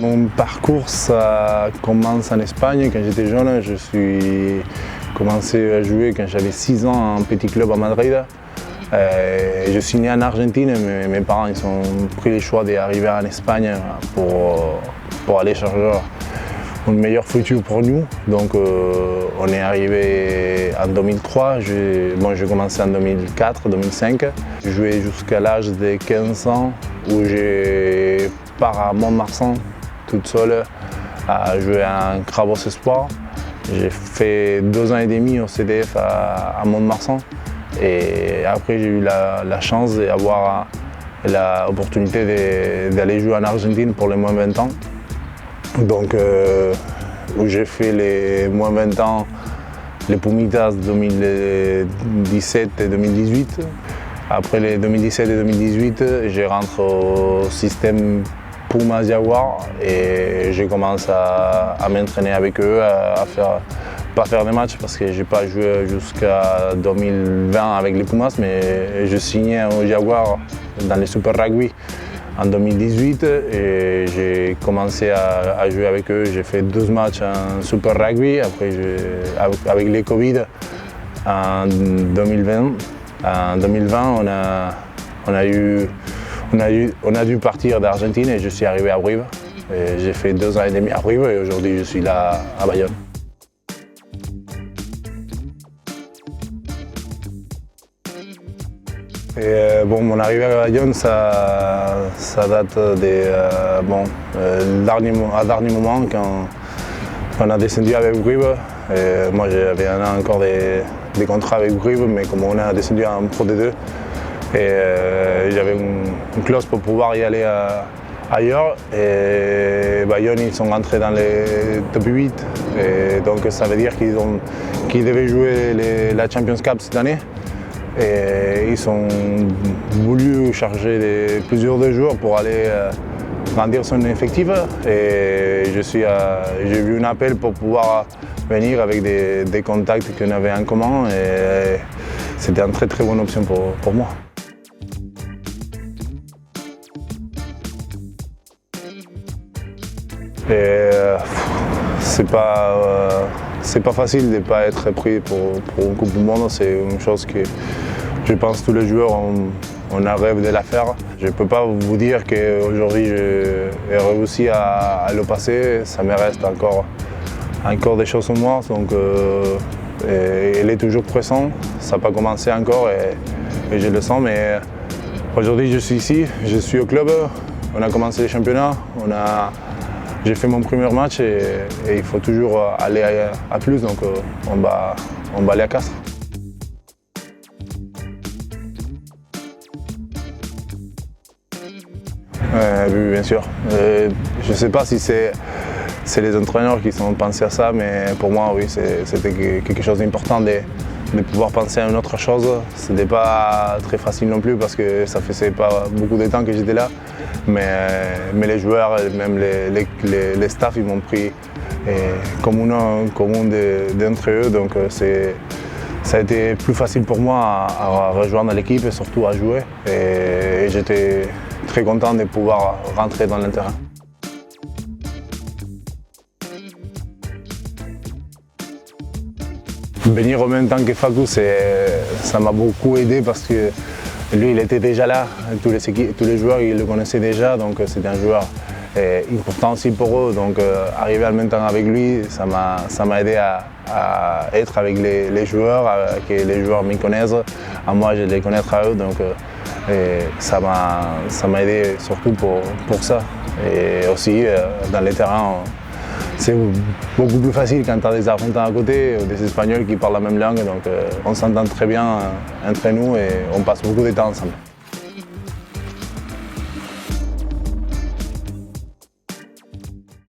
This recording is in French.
Mon parcours, ça commence en Espagne. Quand j'étais jeune, je suis commencé à jouer quand j'avais 6 ans à un petit club à Madrid. Je suis né en Argentine, mais mes parents ils ont pris le choix d'arriver en Espagne pour aller chercher un meilleur futur pour nous. Donc on est arrivé en 2003, j'ai commencé en 2004-2005. J'ai joué jusqu'à l'âge de 15 ans où j'ai pars à Mont-de-Marsan toute seule à jouer à un Crabos Espoir. J'ai fait 2 ans et demi au CDF à Mont-de-Marsan. Et après, j'ai eu la chance d'avoir l'opportunité d'aller jouer en Argentine pour les moins 20 ans. Donc, où j'ai fait les moins 20 ans, les Pumitas 2017 et 2018. Après les 2017 et 2018, je rentre au système Pumas Jaguar et je commence à m'entraîner avec eux, pas faire des matchs parce que je n'ai pas joué jusqu'à 2020 avec les Pumas, mais je signais au Jaguar dans le Super Rugby en 2018 et j'ai commencé à jouer avec eux. J'ai fait 12 matchs en Super Rugby, après avec les Covid en 2020. En 2020, on a dû partir d'Argentine et je suis arrivé à Brive. J'ai fait 2 ans et demi à Brive et aujourd'hui je suis là à Bayonne. Et mon arrivée à Bayonne, ça date à dernier moment quand on a descendu avec Brive. Et moi j'avais encore des contrats avec Brive, mais comme on a descendu en Pro D2, j'avais une clause pour pouvoir y aller ailleurs. Et Bayonne, ils sont rentrés dans les top 8. Et donc ça veut dire qu'ils devaient jouer la Champions Cup cette année. Et ils ont voulu charger plusieurs joueurs pour aller grandir son effectif. Et j'ai vu un appel pour pouvoir venir avec des contacts qu'on avait en commun. Et c'était une très très bonne option pour moi. Et c'est pas facile de ne pas être pris pour une Coupe du Monde. C'est une chose que je pense que tous les joueurs on a rêve de la faire. Je ne peux pas vous dire qu'aujourd'hui j'ai réussi à le passer. Ça me reste encore des choses en moi. Donc elle est toujours présente. Ça n'a pas commencé encore et je le sens. Mais aujourd'hui je suis ici, je suis au club. On a commencé les championnats. J'ai fait mon premier match et il faut toujours aller à plus, donc on va aller à Castres. Oui, bien sûr. Je ne sais pas si c'est les entraîneurs qui ont pensé à ça, mais pour moi, oui, c'était quelque chose d'important de pouvoir penser à une autre chose. Ce n'était pas très facile non plus parce que ça faisait pas beaucoup de temps que j'étais là. Mais les joueurs, même les staffs, ils m'ont pris comme un d'entre eux. Donc ça a été plus facile pour moi à rejoindre l'équipe et surtout à jouer. Et j'étais très content de pouvoir rentrer dans le terrain. Venir en même temps que Facu, ça m'a beaucoup aidé parce que lui, il était déjà là, tous les joueurs, ils le connaissaient déjà, donc c'était un joueur important aussi pour eux. Donc arriver en même temps avec lui, ça m'a aidé à être avec les joueurs, que les joueurs me connaissent, à moi je les connaître à eux. Donc ça m'a aidé surtout pour ça. Et aussi dans les terrains, c'est beaucoup plus facile quand tu as des Argentins à côté, ou des Espagnols qui parlent la même langue, donc on s'entend très bien entre nous et on passe beaucoup de temps ensemble.